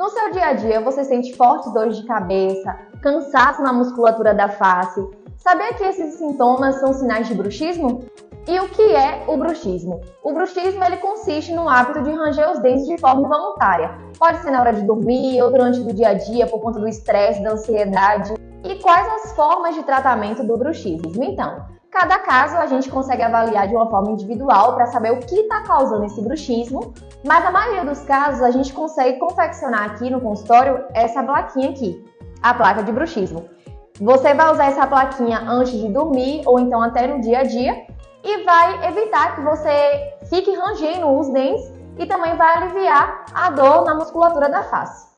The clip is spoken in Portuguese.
No seu dia a dia, você sente fortes dores de cabeça, cansaço na musculatura da face? Sabia que esses sintomas são sinais de bruxismo? E o que é o bruxismo? O bruxismo ele consiste no hábito de ranger os dentes de forma involuntária. Pode ser na hora de dormir ou durante o dia a dia por conta do estresse, da ansiedade. E quais as formas de tratamento do bruxismo? Então, cada caso a gente consegue avaliar de uma forma individual para saber o que está causando esse bruxismo, mas na maioria dos casos a gente consegue confeccionar aqui no consultório essa plaquinha aqui, a placa de bruxismo. Você vai usar essa plaquinha antes de dormir ou então até no dia a dia e vai evitar que você fique rangendo os dentes e também vai aliviar a dor na musculatura da face.